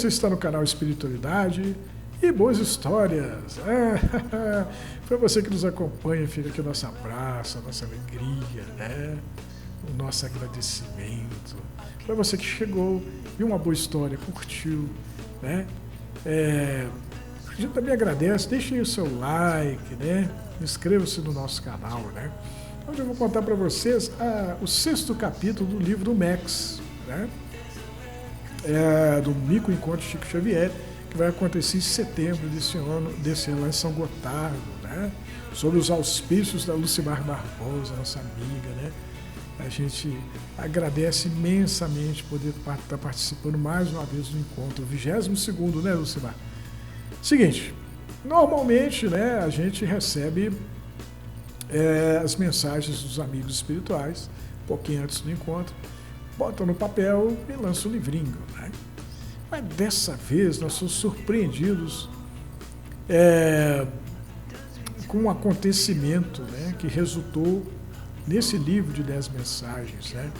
você está no canal Espiritualidade e Boas Histórias. Para você que nos acompanha, fica aqui o nosso abraço, a nossa alegria, né? O nosso agradecimento. Para você que chegou, viu uma boa história, curtiu, né? A gente também agradece, deixe aí o seu like, né? Inscreva-se no nosso canal, né? Hoje eu vou contar para vocês o 6º capítulo do livro do Max, né? Do Mico Encontro Chico Xavier, que vai acontecer em setembro desse ano lá em São Gotardo, né? Sob os auspícios da Lucimar Barbosa, nossa amiga, né? A gente agradece imensamente poder estar participando mais uma vez do encontro, o 22º, né, Lucimar? Seguinte, normalmente, né, a gente recebe as mensagens dos amigos espirituais, um pouquinho antes do encontro, bota no papel e lança um livrinho, né? Mas dessa vez nós somos surpreendidos com um acontecimento, né, que resultou nesse livro de 10 mensagens, né?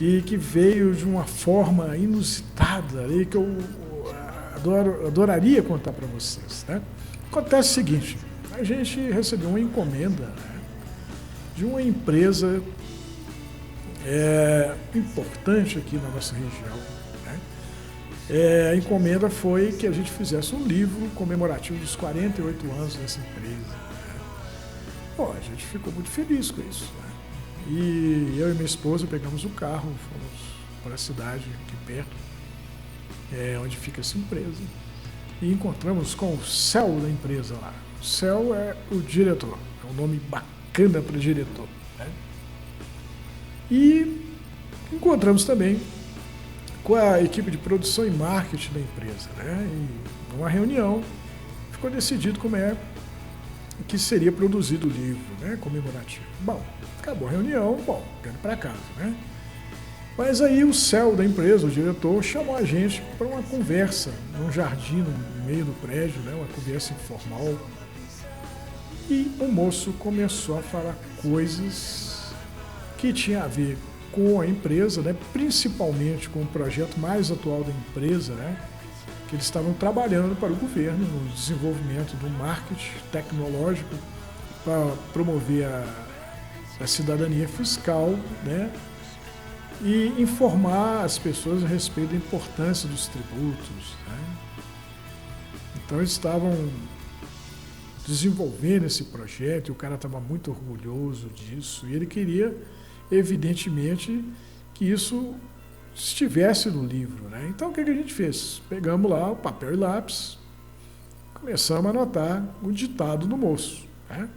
E que veio de uma forma inusitada, e que eu adoraria contar para vocês, né? Acontece o seguinte, a gente recebeu uma encomenda, né, de uma empresa importante aqui na nossa região, né? A encomenda foi que a gente fizesse um livro comemorativo dos 48 anos dessa empresa. Bom, a gente ficou muito feliz com isso, né? E eu e minha esposa pegamos o carro, fomos para a cidade aqui perto, onde fica essa empresa, e encontramos com o Céu da empresa lá. O Céu é o diretor, é um nome bacana para diretor, né? E encontramos também com a equipe de produção e marketing da empresa, né? E numa reunião ficou decidido como que seria produzido o livro, né, comemorativo. Bom, acabou a reunião, quero ir para casa, né? Mas aí o Céu da empresa, o diretor, chamou a gente para uma conversa num jardim no meio do prédio, né, uma conversa informal. E o moço começou a falar coisas que tinham a ver com a empresa, né, principalmente com o projeto mais atual da empresa, né, que eles estavam trabalhando para o governo no desenvolvimento do marketing tecnológico para promover a cidadania fiscal, né, e informar as pessoas a respeito da importância dos tributos, né. Então eles estavam desenvolvendo esse projeto e o cara estava muito orgulhoso disso e ele queria, evidentemente, que isso estivesse no livro, né? Então o que a gente fez? Pegamos lá o papel e lápis, começamos a anotar o ditado do moço, né?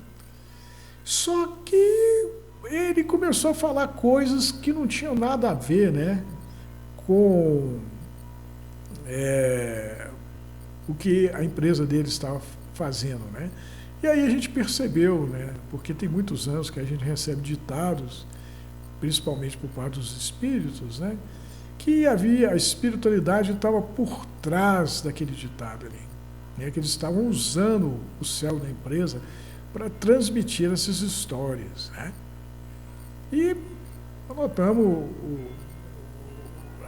Só que ele começou a falar coisas que não tinham nada a ver, né, com o que a empresa dele estava fazendo, né? E aí a gente percebeu, né, porque tem muitos anos que a gente recebe ditados, principalmente por parte dos espíritos, né, que a espiritualidade estava por trás daquele ditado ali, né, que eles estavam usando o céu da empresa para transmitir essas histórias, né? E anotamos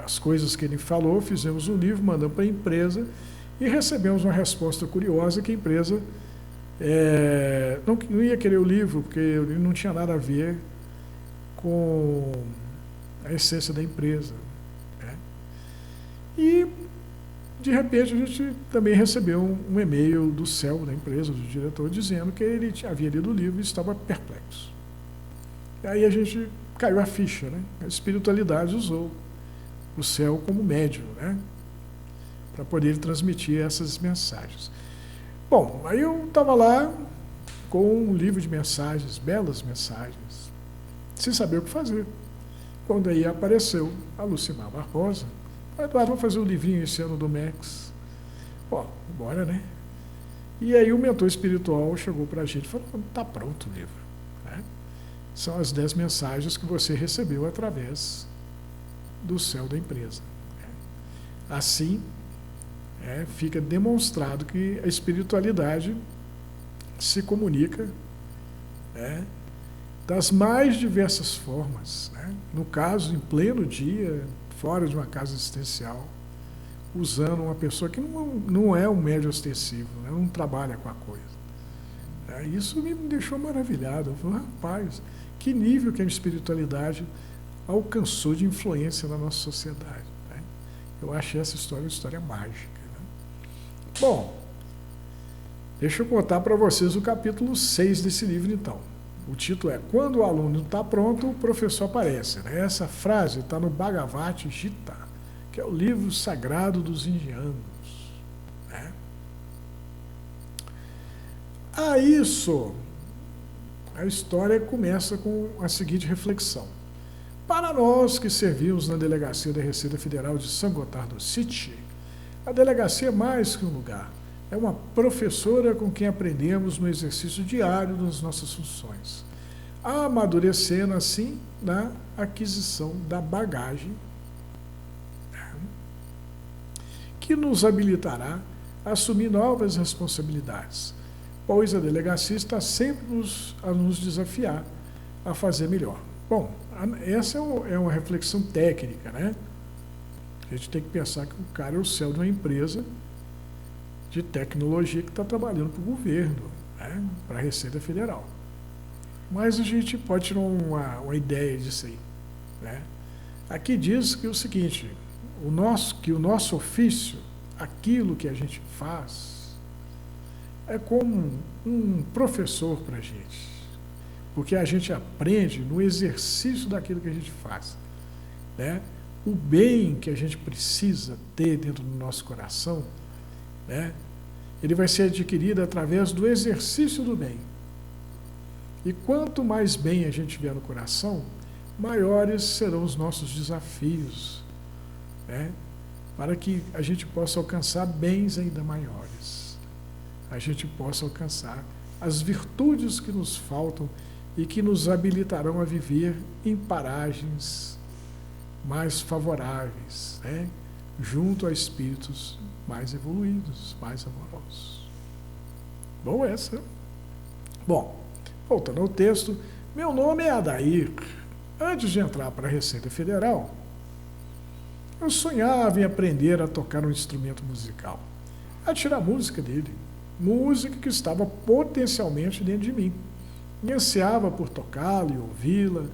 as coisas que ele falou, fizemos um livro, mandamos para a empresa e recebemos uma resposta curiosa que a empresa não ia querer o livro, porque ele não tinha nada a ver com a essência da empresa, né? E, de repente, a gente também recebeu um e-mail do Céu da empresa, do diretor, dizendo que ele havia lido o livro e estava perplexo. E aí a gente caiu a ficha, né? A espiritualidade usou o Céu como médium, né, para poder transmitir essas mensagens. Bom, aí eu estava lá com um livro de mensagens, belas mensagens, sem saber o que fazer. Quando aí apareceu a Lucimar Barbosa, Eduardo, vamos fazer um livrinho esse ano do Max. Bom, bora, né? E aí o mentor espiritual chegou para a gente e falou, está pronto o livro, né? São as 10 mensagens que você recebeu através do céu da empresa. Assim, fica demonstrado que a espiritualidade se comunica, das mais diversas formas, né? No caso, em pleno dia, fora de uma casa existencial, usando uma pessoa que não é um médio ostensivo, né? Não trabalha com a coisa. Isso me deixou maravilhado. Eu falei, rapaz, que nível que a espiritualidade alcançou de influência na nossa sociedade, né? Eu achei essa história uma história mágica, né? Bom, deixa eu contar para vocês o capítulo 6 desse livro, então. O título é Quando o aluno está pronto, o professor aparece, né? Essa frase está no Bhagavad Gita, que é o livro sagrado dos indianos, né? A isso, a história começa com a seguinte reflexão. Para nós que servimos na delegacia da Receita Federal de São Gotardo City, a delegacia é mais que um lugar. É uma professora com quem aprendemos no exercício diário das nossas funções, amadurecendo assim na aquisição da bagagem que nos habilitará a assumir novas responsabilidades, pois a delegacia está sempre a nos desafiar a fazer melhor. Bom, essa é uma reflexão técnica, né? A gente tem que pensar que o cara é o céu de uma empresa de tecnologia que está trabalhando para o governo, né? Para a Receita Federal. Mas a gente pode tirar uma ideia disso aí, né? Aqui diz que é o seguinte, que o nosso ofício, aquilo que a gente faz, é como um professor para a gente, porque a gente aprende no exercício daquilo que a gente faz, né? O bem que a gente precisa ter dentro do nosso coração, né? Ele vai ser adquirido através do exercício do bem. E quanto mais bem a gente tiver no coração, maiores serão os nossos desafios, né? Para que a gente possa alcançar bens ainda maiores. A gente possa alcançar as virtudes que nos faltam e que nos habilitarão a viver em paragens mais favoráveis, né? Junto a espíritos mais evoluídos, mais amorosos. Bom, essa. Bom, voltando ao texto, meu nome é Adair. Antes de entrar para a Receita Federal, eu sonhava em aprender a tocar um instrumento musical, a tirar música dele, música que estava potencialmente dentro de mim. Me ansiava por tocá-la e ouvi-la,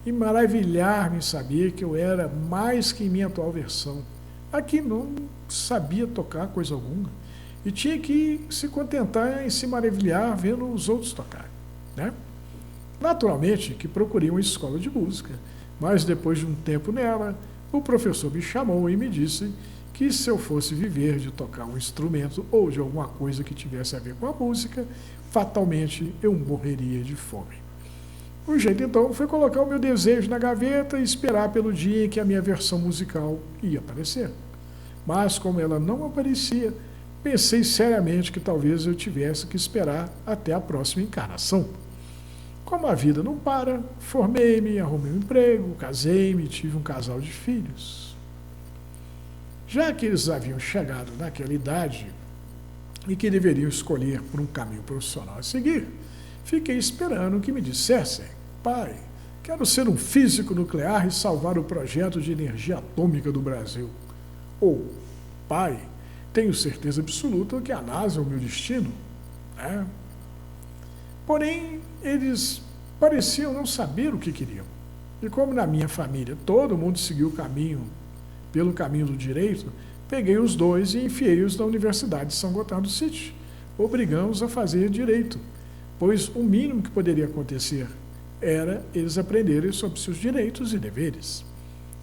e maravilhar-me em saber que eu era mais que em minha atual versão. Aqui não sabia tocar coisa alguma e tinha que se contentar em se maravilhar vendo os outros tocarem, né? Naturalmente que procurei uma escola de música, mas depois de um tempo nela, o professor me chamou e me disse que se eu fosse viver de tocar um instrumento ou de alguma coisa que tivesse a ver com a música, fatalmente eu morreria de fome. O jeito então foi colocar o meu desejo na gaveta e esperar pelo dia em que a minha versão musical ia aparecer. Mas como ela não aparecia, pensei seriamente que talvez eu tivesse que esperar até a próxima encarnação. Como a vida não para, formei-me, arrumei um emprego, casei-me e tive um casal de filhos. Já que eles haviam chegado naquela idade e que deveriam escolher por um caminho profissional a seguir, fiquei esperando que me dissessem: pai, quero ser um físico nuclear e salvar o projeto de energia atômica do Brasil. Ou, pai, tenho certeza absoluta que a NASA é o meu destino, né? Porém, eles pareciam não saber o que queriam. E como na minha família todo mundo seguiu pelo caminho do direito, peguei os dois e enfiei-os na Universidade de São Gotardo City, obrigando-os a fazer direito, pois o mínimo que poderia acontecer era eles aprenderem sobre seus direitos e deveres.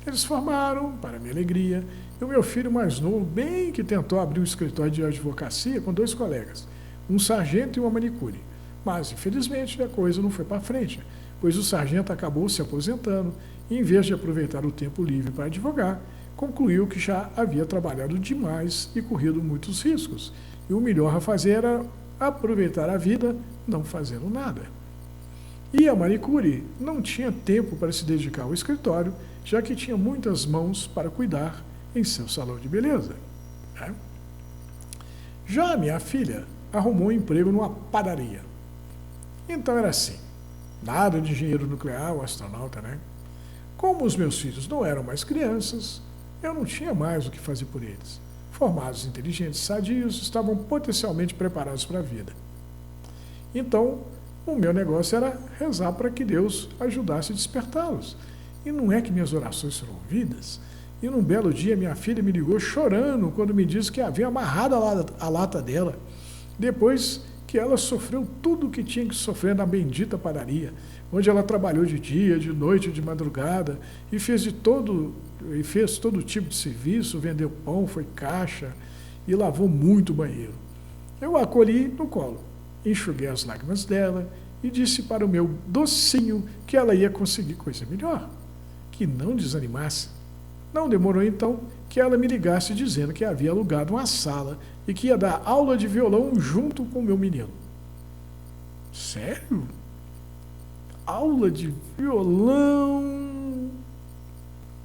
Eles formaram, para minha alegria, e o meu filho mais novo bem que tentou abrir um escritório de advocacia com 2 colegas, um sargento e uma manicure. Mas, infelizmente, a coisa não foi para frente, pois o sargento acabou se aposentando e, em vez de aproveitar o tempo livre para advogar, concluiu que já havia trabalhado demais e corrido muitos riscos, e o melhor a fazer era aproveitar a vida não fazendo nada. E a manicure não tinha tempo para se dedicar ao escritório, já que tinha muitas mãos para cuidar em seu salão de beleza, né? Já a minha filha arrumou um emprego numa padaria. Então era assim, nada de engenheiro nuclear ou astronauta, né? Como os meus filhos não eram mais crianças, eu não tinha mais o que fazer por eles. formados, inteligentes, sadios, estavam potencialmente preparados para a vida. Então, o meu negócio era rezar para que Deus ajudasse a despertá-los. E não é que minhas orações foram ouvidas. E num belo dia, minha filha me ligou chorando quando me disse que havia amarrado a lata dela, depois que ela sofreu tudo o que tinha que sofrer na bendita padaria, onde ela trabalhou de dia, de noite, de madrugada, e fez todo tipo de serviço, vendeu pão, foi caixa e lavou muito banheiro. Eu a acolhi no colo, enxuguei as lágrimas dela e disse para o meu docinho que ela ia conseguir coisa melhor, que não desanimasse. Não demorou então que ela me ligasse dizendo que havia alugado uma sala e que ia dar aula de violão junto com o meu menino. Sério? Aula de violão?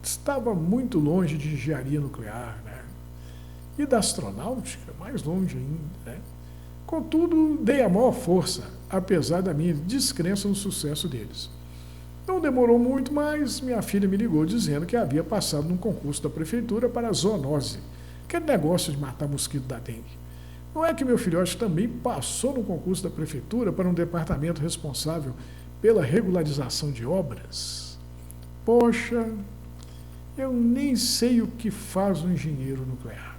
Estava muito longe de engenharia nuclear, né? E da astronáutica, mais longe ainda, né? Contudo, dei a maior força, apesar da minha descrença no sucesso deles. Não demorou muito, mas minha filha me ligou dizendo que havia passado num concurso da prefeitura para a zoonose, aquele negócio de matar mosquito da dengue. Não é que meu filhote também passou no concurso da prefeitura para um departamento responsável pela regularização de obras? Poxa, eu nem sei o que faz um engenheiro nuclear.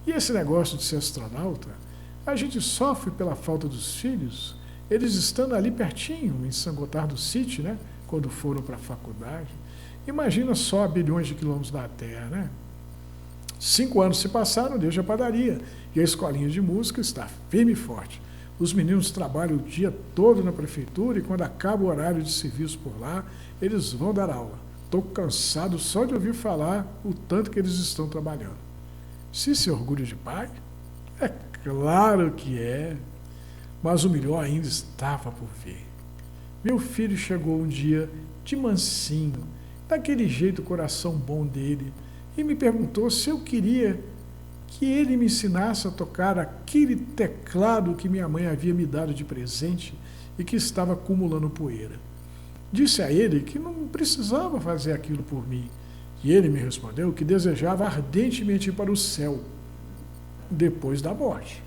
E esse negócio de ser astronauta, a gente sofre pela falta dos filhos, eles estando ali pertinho, em São Gotardo City, né, quando foram para a faculdade. Imagina só a bilhões de quilômetros da Terra, né? 5 anos se passaram desde a padaria, e a escolinha de música está firme e forte. Os meninos trabalham o dia todo na prefeitura e quando acaba o horário de serviço por lá, eles vão dar aula. Estou cansado só de ouvir falar o tanto que eles estão trabalhando. Se isso é orgulho de pai? É claro que é. Mas o melhor ainda estava por vir. Meu filho chegou um dia de mansinho, daquele jeito coração bom dele, e me perguntou se eu queria que ele me ensinasse a tocar aquele teclado que minha mãe havia me dado de presente e que estava acumulando poeira. Disse a ele que não precisava fazer aquilo por mim, e ele me respondeu que desejava ardentemente ir para o céu, depois da morte.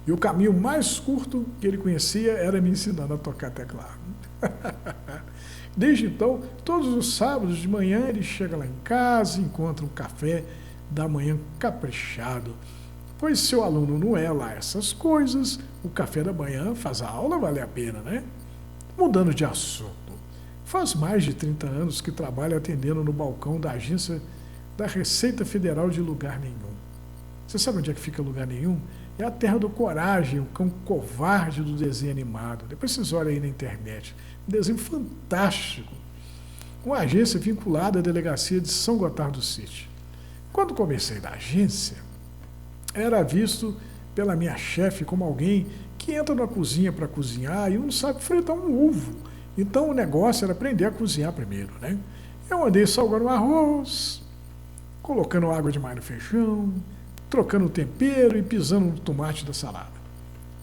E o caminho mais curto que ele conhecia era me ensinando a tocar teclado. Desde então, todos os sábados de manhã, ele chega lá em casa, encontra um café da manhã caprichado. Pois se o aluno não é lá essas coisas, o café da manhã faz a aula valer a pena, né? Mudando de assunto. Faz mais de 30 anos que trabalha atendendo no balcão da agência da Receita Federal de Lugar Nenhum. Você sabe onde é que fica Lugar Nenhum? É a terra do Coragem, o cão covarde do desenho animado. Depois vocês olham aí na internet. Um desenho fantástico. Uma agência vinculada à delegacia de São Gotardo City. Quando comecei na agência, era visto pela minha chefe como alguém que entra na cozinha para cozinhar e não sabe fritar um ovo. Então o negócio era aprender a cozinhar primeiro, né? Eu andei salgando arroz, colocando água demais no feijão, trocando o tempero e pisando no tomate da salada.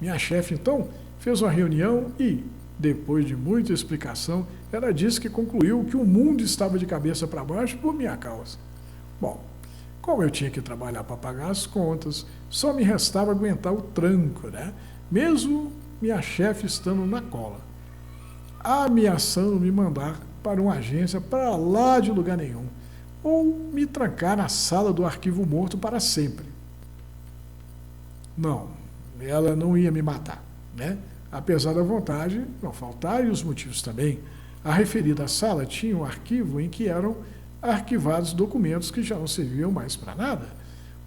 Minha chefe, então, fez uma reunião e, depois de muita explicação, ela disse que concluiu que o mundo estava de cabeça para baixo por minha causa. Bom, como eu tinha que trabalhar para pagar as contas, só me restava aguentar o tranco, né? Mesmo minha chefe estando na cola, ameaçando me mandar para uma agência para lá de lugar nenhum, ou me trancar na sala do arquivo morto para sempre. Não, ela não ia me matar, né? Apesar da vontade não faltar e os motivos também. A referida sala tinha um arquivo em que eram arquivados documentos que já não serviam mais para nada.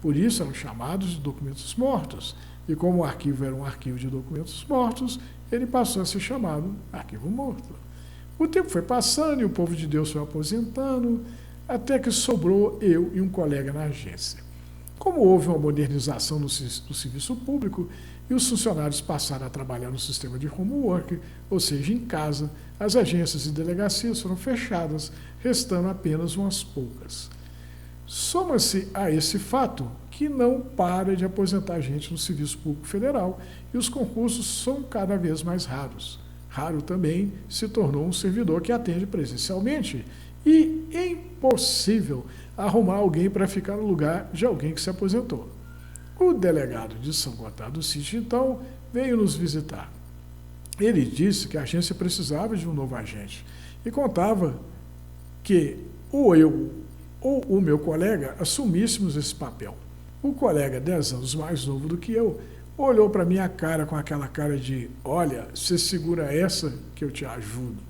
Por isso eram chamados de documentos mortos. E como o arquivo era um arquivo de documentos mortos, ele passou a ser chamado arquivo morto. O tempo foi passando e o povo de Deus foi aposentando, até que sobrou eu e um colega na agência. Como houve uma modernização do serviço público e os funcionários passaram a trabalhar no sistema de homework, ou seja, em casa, as agências e delegacias foram fechadas, restando apenas umas poucas. Soma-se a esse fato que não para de aposentar gente no serviço público federal e os concursos são cada vez mais raros. Raro também se tornou um servidor que atende presencialmente e impossível arrumar alguém para ficar no lugar de alguém que se aposentou. O delegado de São Gotardo do Sítio, então, veio nos visitar. Ele disse que a agência precisava de um novo agente e contava que ou eu ou o meu colega assumíssemos esse papel. O colega, 10 anos mais novo do que eu, olhou para minha cara com aquela cara de: olha, você segura essa que eu te ajudo.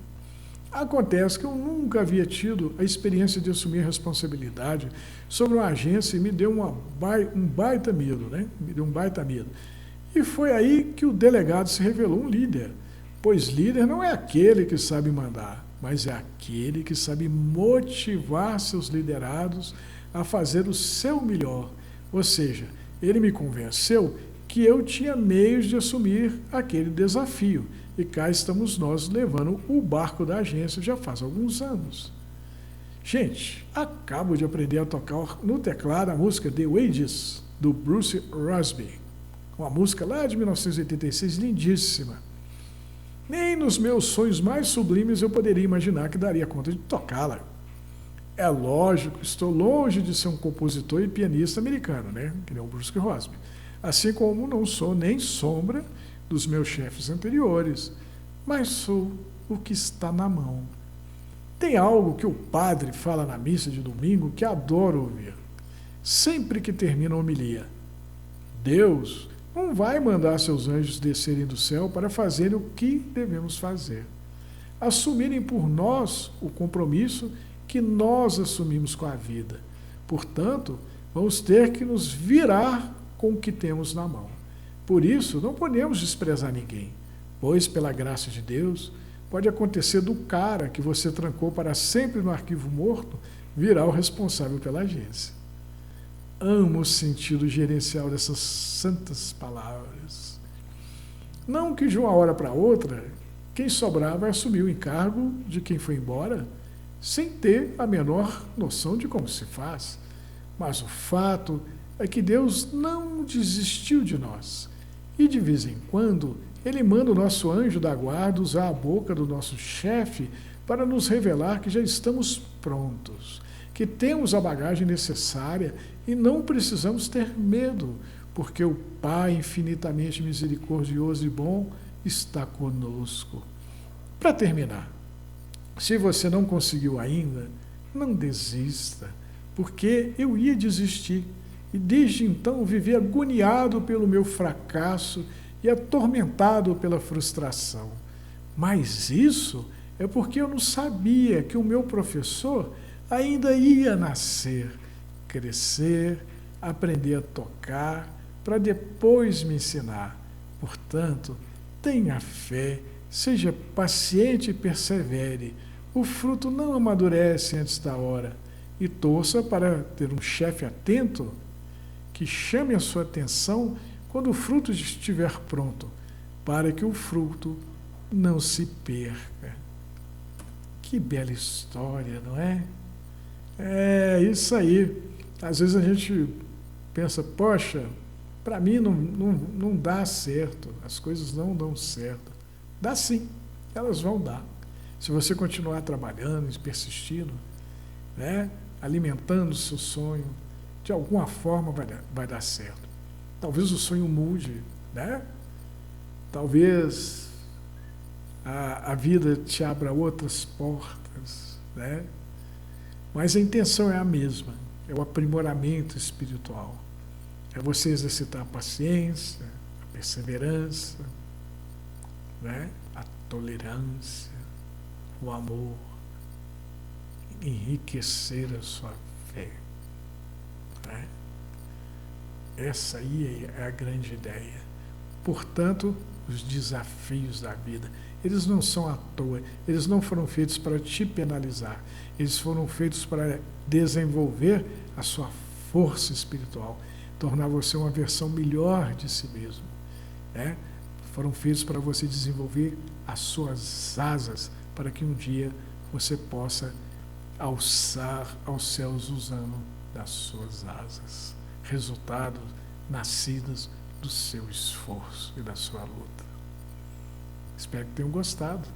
Acontece que eu nunca havia tido a experiência de assumir responsabilidade sobre uma agência e me deu um baita medo, né? Me deu um baita medo. E foi aí que o delegado se revelou um líder, pois líder não é aquele que sabe mandar, mas é aquele que sabe motivar seus liderados a fazer o seu melhor. Ou seja, ele me convenceu que eu tinha meios de assumir aquele desafio. E cá estamos nós levando o barco da agência já faz alguns anos. Gente, acabo de aprender a tocar no teclado a música The Wages, do Bruce Crosby. Uma música lá de 1986, lindíssima. Nem nos meus sonhos mais sublimes eu poderia imaginar que daria conta de tocá-la. É lógico, estou longe de ser um compositor e pianista americano, né? Que nem o Bruce Crosby. Assim como não sou nem sombra dos meus chefes anteriores, mas sou o que está na mão. Tem algo que o padre fala na missa de domingo que adoro ouvir. Sempre que termina a homilia: Deus não vai mandar seus anjos descerem do céu para fazerem o que devemos fazer, assumirem por nós o compromisso que nós assumimos com a vida. Portanto, vamos ter que nos virar com o que temos na mão. Por isso, não podemos desprezar ninguém, pois, pela graça de Deus, pode acontecer do cara que você trancou para sempre no arquivo morto virar o responsável pela agência. Amo o sentido gerencial dessas santas palavras. Não que de uma hora para outra, quem sobrar vai assumir o encargo de quem foi embora, sem ter a menor noção de como se faz. Mas o fato é que Deus não desistiu de nós. E de vez em quando, Ele manda o nosso anjo da guarda usar a boca do nosso chefe para nos revelar que já estamos prontos, que temos a bagagem necessária e não precisamos ter medo, porque o Pai infinitamente misericordioso e bom está conosco. Para terminar, se você não conseguiu ainda, não desista, porque eu ia desistir. E desde então vivi agoniado pelo meu fracasso e atormentado pela frustração. Mas isso é porque eu não sabia que o meu professor ainda ia nascer, crescer, aprender a tocar, para depois me ensinar. Portanto, tenha fé, seja paciente e persevere. O fruto não amadurece antes da hora. E torça para ter um chefe atento que chame a sua atenção quando o fruto estiver pronto, para que o fruto não se perca. Que bela história, não é? É isso aí. Às vezes a gente pensa: poxa, para mim não dá certo, as coisas não dão certo. Dá sim, elas vão dar. Se você continuar trabalhando, persistindo, né, alimentando o seu sonho, de alguma forma vai dar certo. Talvez o sonho mude, né? Talvez a vida te abra outras portas, né? Mas a intenção é a mesma, é o aprimoramento espiritual. É você exercitar a paciência, a perseverança, né? A tolerância, o amor, enriquecer a sua fé. Né? Essa aí é a grande ideia. Portanto, os desafios da vida, eles não são à toa, eles não foram feitos para te penalizar, eles foram feitos para desenvolver a sua força espiritual, tornar você uma versão melhor de si mesmo. Né? Foram feitos para você desenvolver as suas asas, para que um dia você possa alçar aos céus usando das suas asas, resultados nascidos do seu esforço e da sua luta. Espero que tenham gostado.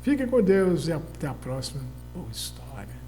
Fiquem com Deus e até a próxima. Boa história.